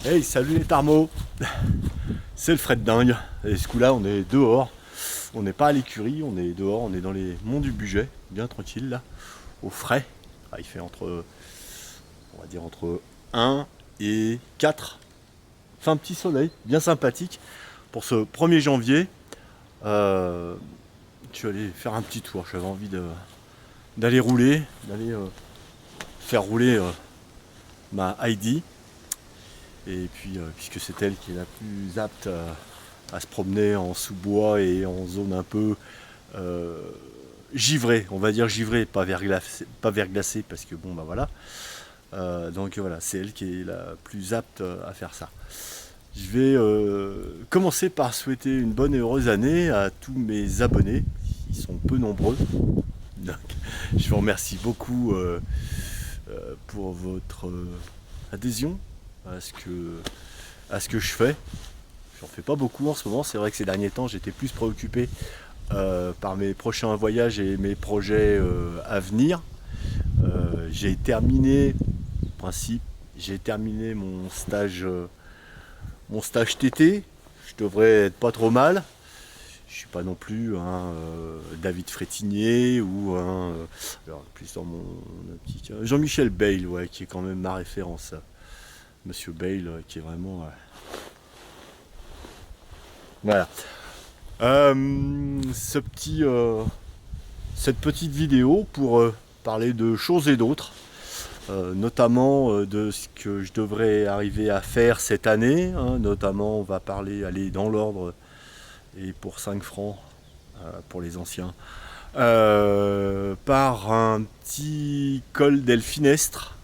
Hey, salut les tarmeaux. C'est le frais de dingue. Et ce coup-là, on est dehors. On n'est pas à l'écurie, on est dehors, on est dans les monts du Bugey, bien tranquille là, au frais. Il fait on va dire entre 1 et 4. Fait un petit soleil, bien sympathique. Pour ce 1er janvier, je suis allé faire un petit tour. J'avais envie d'aller rouler, d'aller faire rouler ma Heidi. Et puis, puisque c'est elle qui est la plus apte à se promener en sous-bois et en zone un peu givrée, on va dire givrée, pas verglacée, parce que bon, bah voilà. Donc voilà, c'est elle qui est la plus apte à faire ça. Je vais commencer par souhaiter une bonne et heureuse année à tous mes abonnés. Ils sont peu nombreux. Donc, je vous remercie beaucoup pour votre adhésion à ce que je fais. J'en fais pas beaucoup en ce moment. C'est vrai que ces derniers temps, j'étais plus préoccupé par mes prochains voyages et mes projets à venir. J'ai terminé, en principe, j'ai terminé mon stage TT. Je devrais être pas trop mal. Je suis pas non plus un David Frétinier ou un plus dans mon optique Jean-Michel Bayle, ouais, qui est quand même ma référence. Monsieur Bayle, qui est vraiment voilà. Cette petite vidéo pour parler de choses et d'autres, notamment de ce que je devrais arriver à faire cette année. Notamment, on va aller dans l'ordre, et pour 5 francs pour les anciens, par un petit col d'Elfinestre.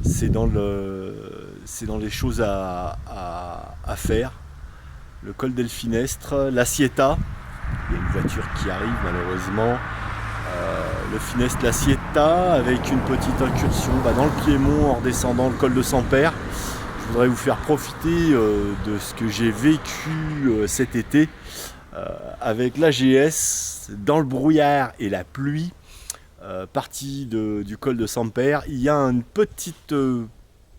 C'est dans les choses à faire. Le col d'Elfinestre, la Sieta. Il y a une voiture qui arrive malheureusement. Le Finestre, la Sieta, avec une petite incursion dans le Piémont en redescendant le col de Sampère. Je voudrais vous faire profiter de ce que j'ai vécu cet été avec l'AGS, dans le brouillard et la pluie. Partie du col de Sampère. Il y a une petite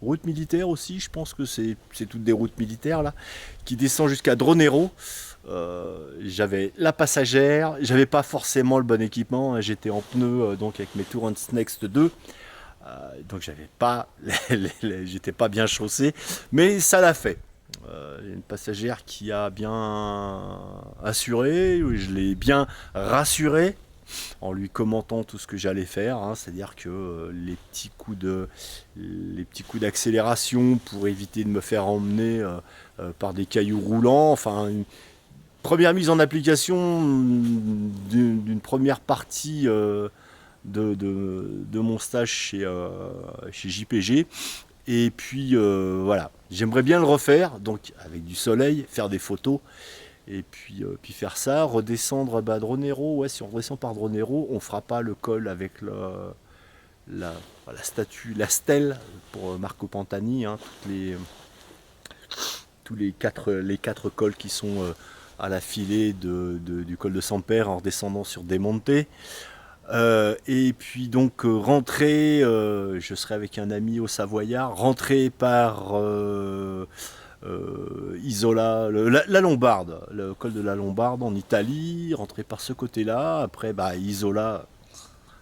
route militaire aussi, je pense que c'est toutes des routes militaires là, qui descend jusqu'à Dronero. J'avais la passagère, j'avais pas forcément le bon équipement, j'étais en pneu donc avec mes Tourance Next 2. Donc j'étais pas bien chaussé, mais ça l'a fait. Une passagère qui a bien assuré, je l'ai bien rassuré en lui commentant tout ce que j'allais faire, c'est-à-dire que les petits coups d'accélération pour éviter de me faire emmener par des cailloux roulants, enfin une première mise en application d'une première partie de mon stage chez JPG. Et puis voilà, j'aimerais bien le refaire, donc avec du soleil, faire des photos. Et puis faire ça, redescendre Dronero. Ouais, si on redescend par Dronero, on fera pas le col avec la statue, la stèle pour Marco Pantani. Tous les quatre cols qui sont à la filée du col de Sampère en redescendant sur des montées. Et puis donc rentrer, je serai avec un ami au Savoyard, rentrer par Isola, la Lombarde, le col de la Lombarde en Italie, rentrer par ce côté-là. Après, Isola,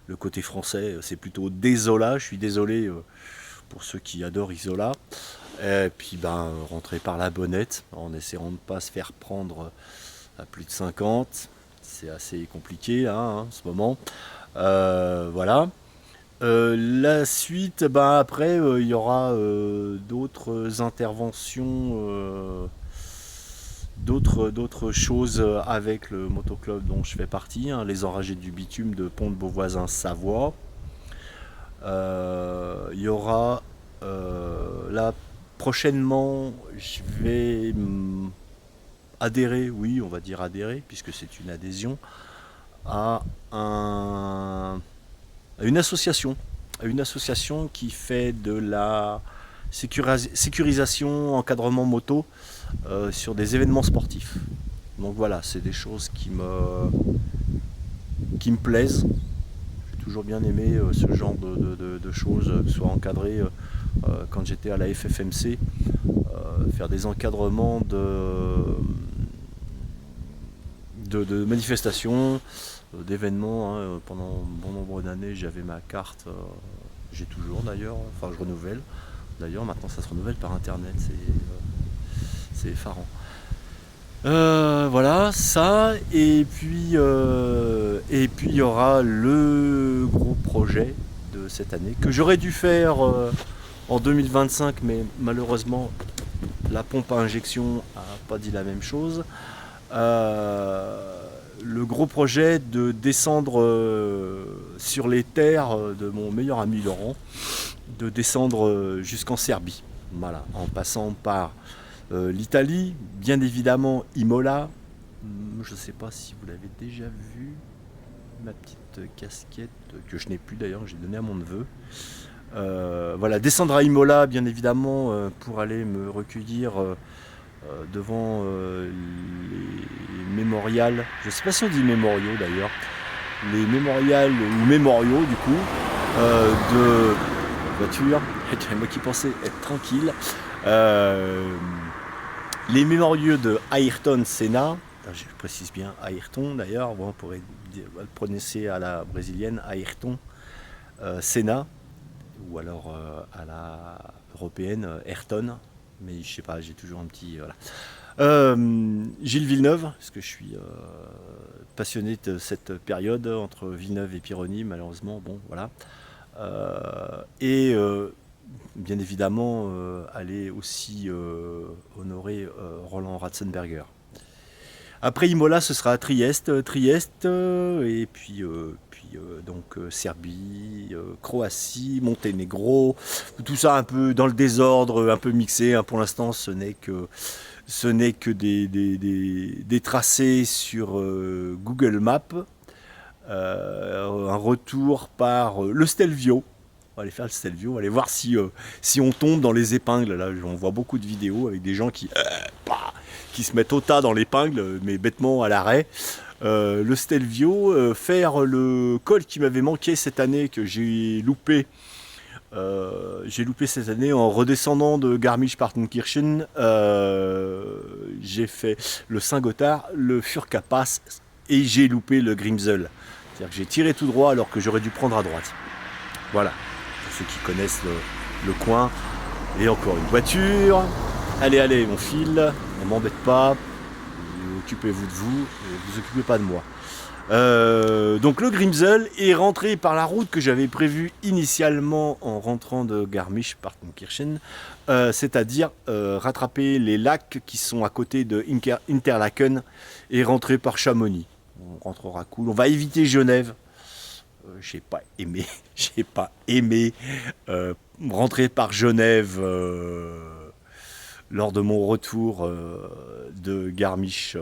le côté français, c'est plutôt Désola. Je suis désolé pour ceux qui adorent Isola. Et puis, rentrer par la Bonnette en essayant de ne pas se faire prendre à plus de 50. C'est assez compliqué là, en ce moment. Voilà. La suite, après, il y aura d'autres interventions, d'autres choses avec le motoclub dont je fais partie, les Enragés du Bitume de Pont-de-Beauvoisin, Savoie. Il y aura là prochainement, je vais adhérer, oui, on va dire adhérer, puisque c'est une adhésion à une association qui fait de la sécurisation, encadrement moto sur des événements sportifs. Donc voilà, c'est des choses qui me plaisent. J'ai toujours bien aimé ce genre de choses, que ce soit encadré quand j'étais à la FFMC. faire des encadrements de manifestations, d'événements. Hein. Pendant bon nombre d'années, j'avais ma carte, j'ai toujours d'ailleurs, enfin je renouvelle. D'ailleurs, maintenant ça se renouvelle par internet, c'est effarant. Voilà, ça, et puis il y aura le gros projet de cette année que j'aurais dû faire en 2025, mais malheureusement la pompe à injection a pas dit la même chose. Le gros projet de descendre sur les terres de mon meilleur ami Laurent, de descendre jusqu'en Serbie, voilà, en passant par l'Italie, bien évidemment Imola. Je ne sais pas si vous l'avez déjà vu, ma petite casquette que je n'ai plus d'ailleurs, j'ai donné à mon neveu. Voilà, descendre à Imola, bien évidemment, pour aller me recueillir devant les mémorials. Je ne sais pas si on dit mémoriaux d'ailleurs, les mémorials ou mémoriaux du coup de voiture. Moi qui pensais être tranquille. Les mémoriaux de Ayrton Senna, je précise bien Ayrton d'ailleurs, on pourrait le prononcer à la brésilienne, Ayrton Senna, ou alors à la européenne, Ayrton, mais je sais pas, j'ai toujours un petit... Voilà. Gilles Villeneuve, parce que je suis passionné de cette période entre Villeneuve et Pironi, malheureusement, bon voilà. Et bien évidemment aller aussi honorer Roland Ratzenberger. Après Imola, ce sera Trieste, et puis donc Serbie, Croatie, Monténégro, tout ça un peu dans le désordre, un peu mixé. Hein. Pour l'instant, ce n'est que des tracés sur Google Maps. Un retour par le Stelvio. On va aller faire le Stelvio, on va aller voir si on tombe dans les épingles. Là, on voit beaucoup de vidéos avec des gens qui se mettent au tas dans l'épingle, mais bêtement à l'arrêt. Le Stelvio, faire le col qui m'avait manqué cette année, que j'ai loupé. J'ai loupé cette année en redescendant de Garmisch-Partenkirchen. J'ai fait le Saint-Gothard, le Furka-Pass et j'ai loupé le Grimsel. C'est-à-dire que j'ai tiré tout droit alors que j'aurais dû prendre à droite. Voilà, pour ceux qui connaissent le coin. Et encore une voiture. Allez, on file, on m'embête pas. Occupez-vous de vous, et vous occupez pas de moi. Donc le Grimsel est rentré par la route que j'avais prévue initialement en rentrant de Garmisch-Partenkirchen, c'est-à-dire rattraper les lacs qui sont à côté de Interlaken et rentrer par Chamonix. On rentrera cool. On va éviter Genève. J'ai pas aimé rentrer par Genève lors de mon retour de Garmisch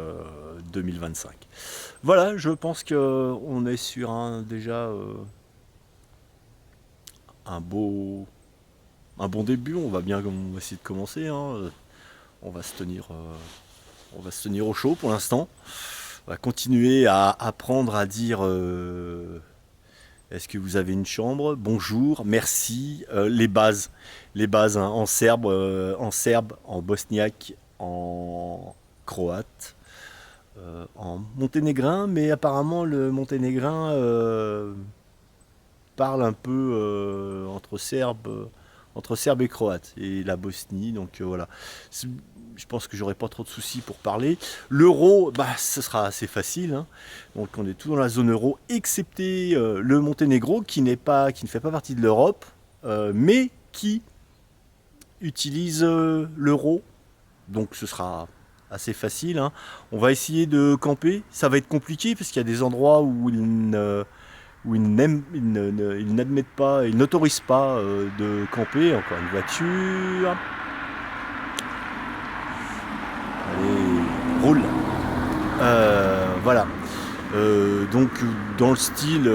2025. Voilà, je pense qu'on est sur déjà un bon début. On va essayer de commencer. Hein. On va se tenir au chaud pour l'instant. On va continuer à apprendre à dire est-ce que vous avez une chambre? Bonjour, merci. Les bases hein, en serbe, en bosniaque, en croate, en monténégrin, mais apparemment le monténégrin parle un peu entre serbe et croate, et la Bosnie, donc voilà. Je pense que j'aurai pas trop de soucis pour parler. L'euro, ce sera assez facile. Hein. Donc on est tout dans la zone euro, excepté le Monténégro qui ne fait pas partie de l'Europe, mais qui utilise l'euro. Donc ce sera assez facile. Hein. On va essayer de camper. Ça va être compliqué parce qu'il y a des endroits où ils n'admettent pas, ils n'autorisent pas de camper. Encore une voiture. Allez, roule. Voilà. Donc dans le style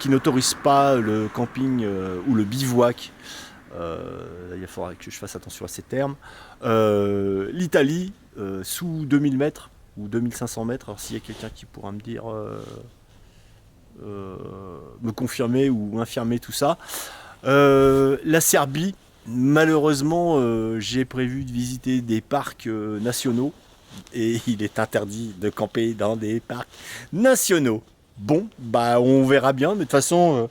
qui n'autorise pas le camping ou le bivouac. Il faudra que je fasse attention à ces termes. L'Italie, sous 2000 mètres ou 2500 mètres. Alors s'il y a quelqu'un qui pourra me dire, me confirmer ou infirmer tout ça. La Serbie, Malheureusement, j'ai prévu de visiter des parcs nationaux et il est interdit de camper dans des parcs nationaux. Bon, bah on verra bien, mais de toute façon,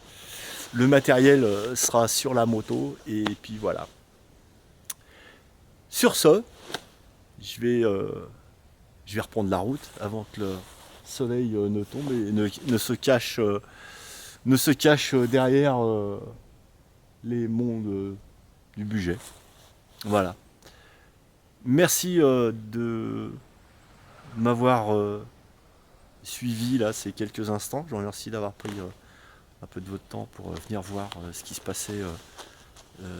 le matériel sera sur la moto et puis voilà. Sur ce, je vais, euh, je vais reprendre la route avant que le soleil ne tombe et ne se cache derrière les monts du budget. Voilà. Merci de m'avoir suivi là ces quelques instants. Je vous remercie d'avoir pris un peu de votre temps pour venir voir ce qui se passait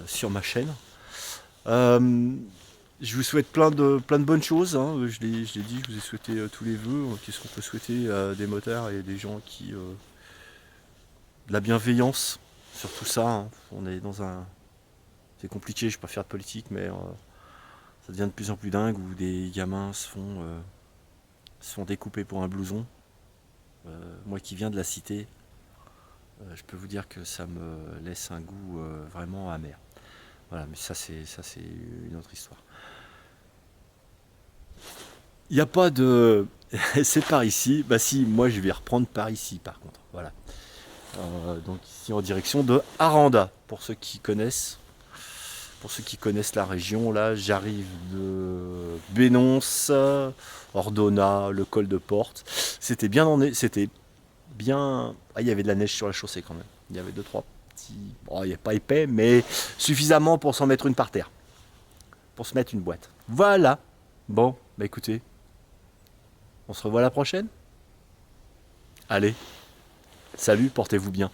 sur ma chaîne. Euh, je vous souhaite plein de bonnes choses, hein. Je l'ai dit, je vous ai souhaité tous les vœux. Qu'est-ce qu'on peut souhaiter à des motards et des gens qui... de la bienveillance sur tout ça, hein. On est dans un... C'est compliqué, je ne vais pas faire de politique, mais ça devient de plus en plus dingue où des gamins se font découper pour un blouson. Moi qui viens de la cité, je peux vous dire que ça me laisse un goût vraiment amer. Voilà, mais ça c'est une autre histoire. Il n'y a pas de... c'est par ici. Bah si, moi je vais reprendre par ici par contre. Voilà. Donc ici en direction de Aranda, pour ceux qui connaissent. Pour ceux qui connaissent la région, là j'arrive de Bénonce, Ordona, le col de Porte. C'était bien... Ah, il y avait de la neige sur la chaussée quand même. Il y avait deux, trois petits... Bon, il n'y a pas épais, mais suffisamment pour s'en mettre une par terre. Pour se mettre une boîte. Voilà. Bon, bah écoutez, on se revoit la prochaine. Allez, salut, portez-vous bien.